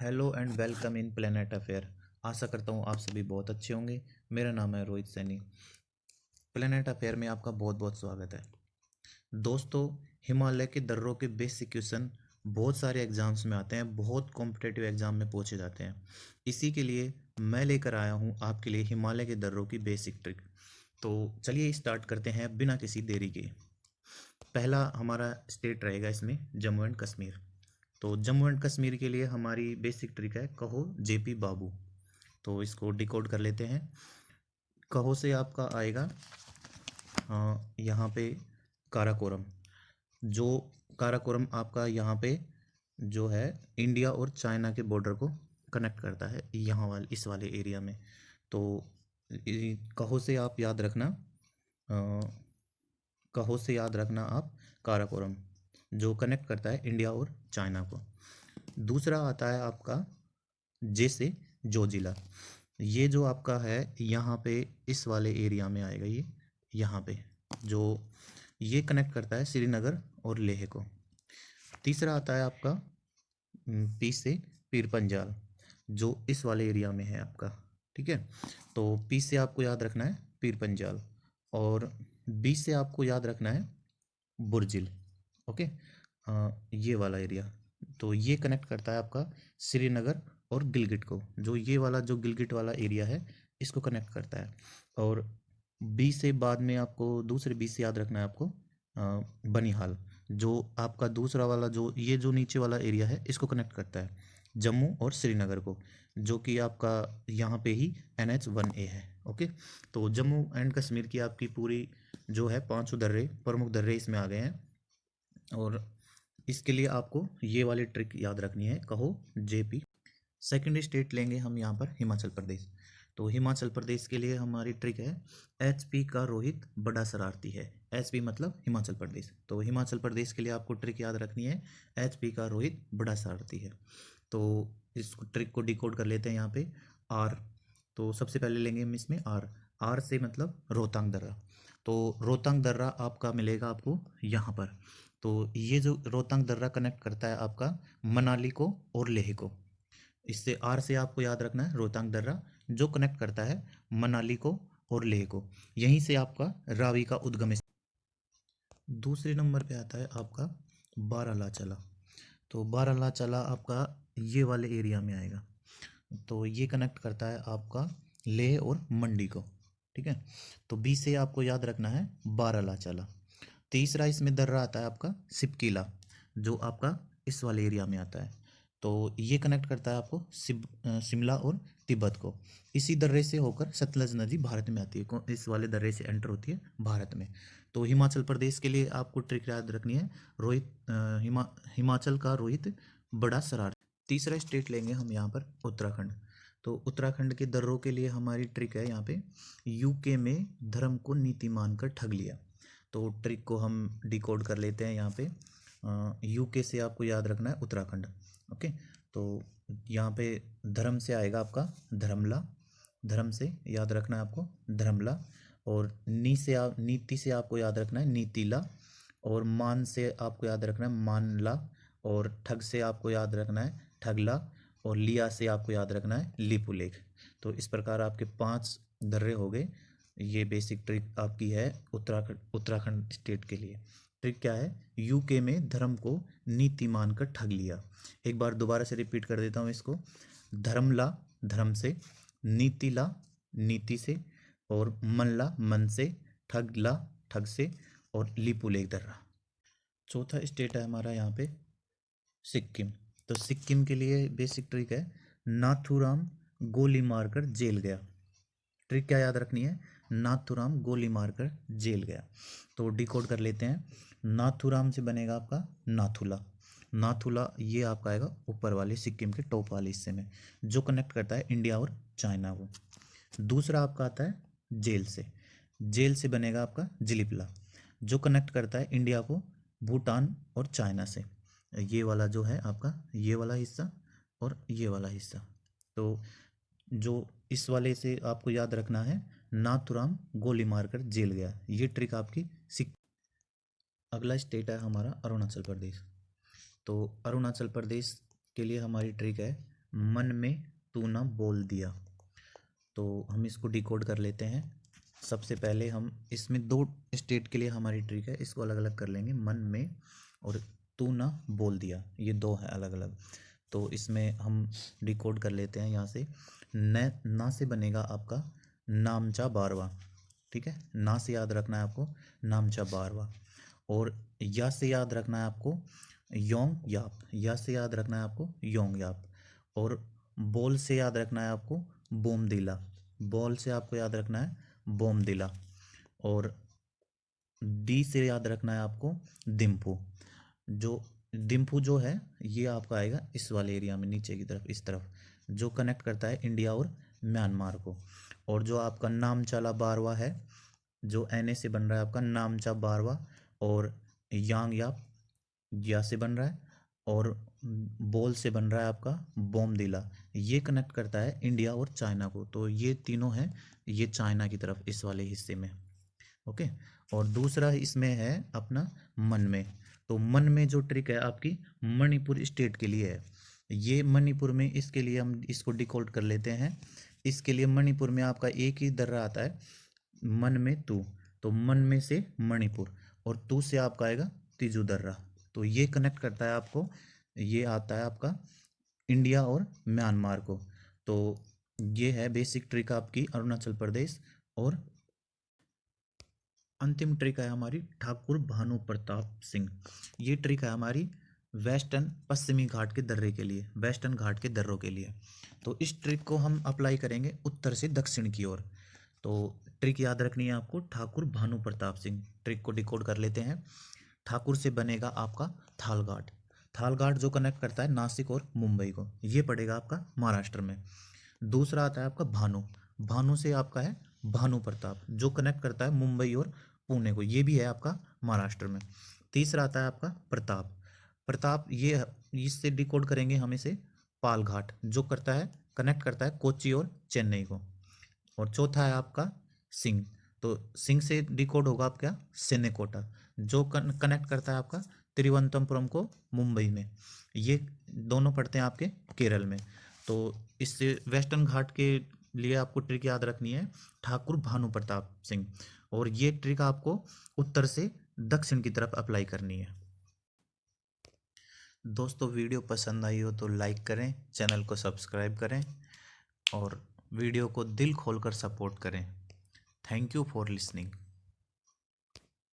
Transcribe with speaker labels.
Speaker 1: Hello and welcome in planet affair. आशा करता हूँ आप सभी बहुत अच्छे होंगे। मेरा नाम है रोहित सैनी। प्लेनेट अफेयर में आपका बहुत बहुत स्वागत है। दोस्तों, हिमालय के दर्रों के बेसिक क्वेश्चन बहुत सारे एग्जाम्स में आते हैं, बहुत कॉम्पिटेटिव एग्जाम में पूछे जाते हैं। इसी के लिए मैं लेकर आया हूँ आपके लिए हिमालय के दर्रों की बेसिक ट्रिक। तो चलिए स्टार्ट करते हैं बिना किसी देरी के। पहला हमारा स्टेट रहेगा इसमें जम्मू एंड कश्मीर। तो जम्मू एंड कश्मीर के लिए हमारी बेसिक ट्रिक है कहो जेपी बाबू। तो इसको डिकोड कर लेते हैं। कहो से आपका आएगा यहाँ पे काराकोरम। जो काराकोरम आपका यहाँ पे जो है इंडिया और चाइना के बॉर्डर को कनेक्ट करता है, यहाँ वाले इस वाले एरिया में। तो कहो से आप याद रखना, कहो से याद रखना आप काराकोरम, जो कनेक्ट करता है इंडिया और चाइना को। दूसरा आता है आपका जे से जोजिला। ये जो आपका है यहाँ पे इस वाले एरिया में आएगा, ये यहाँ पे जो ये कनेक्ट करता है श्रीनगर और लेह को। तीसरा आता है आपका पी से पीर पंजाल, जो इस वाले एरिया में है आपका। ठीक है, तो पी से आपको याद रखना है पीर पंजाल, और बी से आपको याद रखना है बुर्जिल। ओके, ये वाला एरिया। तो ये कनेक्ट करता है आपका श्रीनगर और गिलगिट को, जो ये वाला जो गिलगिट वाला एरिया है इसको कनेक्ट करता है। और बी से बाद में आपको दूसरे बी से याद रखना है आपको बनिहाल, जो आपका दूसरा वाला जो ये जो नीचे वाला एरिया है इसको कनेक्ट करता है जम्मू और श्रीनगर को, जो कि आपका यहाँ पे ही NH1A है। ओके, तो जम्मू एंड कश्मीर की आपकी पूरी जो है 5 दर्रे, प्रमुख दर्रे इसमें आ गए हैं। और इसके लिए आपको ये वाली ट्रिक याद रखनी है, कहो जेपी। सेकंड स्टेट लेंगे हम यहाँ पर हिमाचल प्रदेश। तो हिमाचल प्रदेश के लिए हमारी ट्रिक है HP का रोहित बड़ा शरारती है। HP मतलब हिमाचल प्रदेश। तो हिमाचल प्रदेश के लिए आपको ट्रिक याद रखनी है HP का रोहित बड़ा शरारती है। तो इस ट्रिक को डिकोड कर लेते हैं यहाँ पे R। तो सबसे पहले लेंगे हम इसमें R से मतलब रोहतांग दर्रा। तो रोहतांग दर्रा आपका मिलेगा आपको यहाँ पर। तो ये जो रोहतांग दर्रा कनेक्ट करता है आपका मनाली को और लेह को। इससे आर से आपको याद रखना है रोहतांग दर्रा, जो कनेक्ट करता है मनाली को और लेह को। यहीं से आपका रावी का उद्गम। दूसरे नंबर पे आता है आपका बारालाचला। तो बारालाचला आपका ये वाले एरिया में आएगा। तो ये कनेक्ट करता है आपका लेह और मंडी को। ठीक है, तो बी से आपको याद रखना है बारालाचला। तीसरा इसमें दर्रा आता है आपका सिपकीला, जो आपका इस वाले एरिया में आता है। तो ये कनेक्ट करता है आपको शिमला और तिब्बत को। इसी दर्रे से होकर सतलज नदी भारत में आती है, इस वाले दर्रे से एंटर होती है भारत में। तो हिमाचल प्रदेश के लिए आपको ट्रिक याद रखनी है रोहित हिमाचल का रोहित बड़ा शरारती। तीसरा स्टेट लेंगे हम यहाँ पर उत्तराखंड। तो उत्तराखंड के दर्रों के लिए हमारी ट्रिक है यहाँ पे यूके में धर्म को नीति मानकर ठग लिया। तो ट्रिक को हम डिकोड कर लेते हैं यहाँ पे। यूके से आपको याद रखना है उत्तराखंड। ओके, तो यहाँ पे धर्म से आएगा आपका धर्मला। धर्म से याद रखना है आपको धर्मला। और नीति से आपको याद रखना है नीतिला। और मान से आपको याद रखना है मानला। और ठग से आपको याद रखना है ठगला। और लिया से आपको याद रखना है लिपुलेख। तो इस प्रकार आपके 5 दर्रे हो गए। ये बेसिक ट्रिक आपकी है उत्तराखंड स्टेट के लिए। ट्रिक क्या है? यूके में धर्म को नीति मानकर ठग लिया। एक बार दोबारा से रिपीट कर देता हूँ इसको। धर्मला धर्म से, नीतिला नीति से, और मनला मन से, ठगला ठग से, और लिपुलेख दर्रा। चौथा स्टेट है हमारा यहाँ पे सिक्किम। तो सिक्किम के लिए बेसिक ट्रिक है नाथूराम गोली मारकर जेल गया। ट्रिक क्या याद रखनी है? नाथूराम गोली मारकर जेल गया। तो डिकोड कर लेते हैं। नाथूराम से बनेगा आपका नाथुला। नाथुला ये आपका आएगा ऊपर वाले सिक्किम के टॉप वाले हिस्से में, जो कनेक्ट करता है इंडिया और चाइना को। दूसरा आपका आता है जेल से। जेल से बनेगा आपका जिलिपला, जो कनेक्ट करता है इंडिया को भूटान और चाइना से। ये वाला जो है आपका ये वाला हिस्सा और ये वाला हिस्सा। तो जो इस वाले से आपको याद रखना है नाथुराम गोली मारकर जेल गया। ये ट्रिक आपकी सिक। अगला स्टेट है हमारा अरुणाचल प्रदेश। तो अरुणाचल प्रदेश के लिए हमारी ट्रिक है मन में तू ना बोल दिया। तो हम इसको डिकोड कर लेते हैं। सबसे पहले हम इसमें 2 स्टेट के लिए हमारी ट्रिक है, इसको अलग अलग कर लेंगे। मन में और तू ना बोल दिया, ये 2 है अलग अलग। तो इसमें हम डिकोड कर लेते हैं। यहाँ से न ना से बनेगा आपका नामचा बारवा, ठीक है। ना से याद रखना है आपको नामचा बारवा। और या से याद रखना है आपको योंग याप, या से याद रखना है आपको योंग याप। और बोल से याद रखना है आपको बोमदिला, बॉल से आपको याद रखना है बोमदिला। और डी से याद रखना है आपको दिम्पू। जो दिम्पू जो है ये आपका आएगा इस वाले एरिया में, नीचे की तरफ, इस तरफ, जो कनेक्ट करता है इंडिया और म्यांमार को। और जो आपका नामचाला बारवा है, जो एन से बन रहा है आपका नामचा बारवा, और यांग याप या से बन रहा है, और बोल से बन रहा है आपका बोमदिला। ये कनेक्ट करता है इंडिया और चाइना को। तो ये तीनों हैं, ये चाइना की तरफ इस वाले हिस्से में, ओके। और दूसरा इसमें है अपना मन में। तो मन में जो ट्रिक है आपकी मणिपुर स्टेट के लिए है। ये मणिपुर में, इसके लिए हम इसको डिकोड कर लेते हैं। इसके लिए मणिपुर में आपका एक ही दर्रा आता है, मन में तू। तो मन में से मणिपुर, और तू से आपका आएगा तीजू दर्रा। तो ये कनेक्ट करता है आपको, ये आता है आपका इंडिया और म्यांमार को। तो ये है बेसिक ट्रिक आपकी अरुणाचल प्रदेश। और अंतिम ट्रिक है हमारी ठाकुर भानु प्रताप सिंह। ये ट्रिक है हमारी वेस्टर्न पश्चिमी घाट के दर्रे के लिए, वेस्टर्न घाट के दर्रों के लिए। तो इस ट्रिक को हम अप्लाई करेंगे उत्तर से दक्षिण की ओर। तो ट्रिक याद रखनी है आपको ठाकुर भानु प्रताप सिंह। ट्रिक को डिकोड कर लेते हैं। ठाकुर से बनेगा आपका थालघाट, थालघाट जो कनेक्ट करता है नासिक और मुंबई को, ये पड़ेगा आपका महाराष्ट्र में। दूसरा आता है आपका भानु, भानु से आपका है भानु प्रताप, जो कनेक्ट करता है मुंबई और पुणे को, ये भी है आपका महाराष्ट्र में। तीसरा आता है आपका प्रताप, प्रताप ये इससे डिकोड करेंगे हम इसे पालघाट, जो करता है कनेक्ट करता है कोच्चि और चेन्नई को। और चौथा है आपका सिंह, तो सिंह से डिकोड होगा आपका सेनेकोटा, जो कनेक्ट करता है आपका तिरुवनंतपुरम को मुंबई में। ये दोनों पड़ते हैं आपके केरल में। तो इससे वेस्टर्न घाट के लिए आपको ट्रिक याद रखनी है ठाकुर भानु प्रताप सिंह। और ये ट्रिक आपको उत्तर से दक्षिण की तरफ अप्लाई करनी है। दोस्तों वीडियो पसंद आई हो तो लाइक करें, चैनल को सब्सक्राइब करें, और वीडियो को दिल खोलकर सपोर्ट करें। Thank you for listening.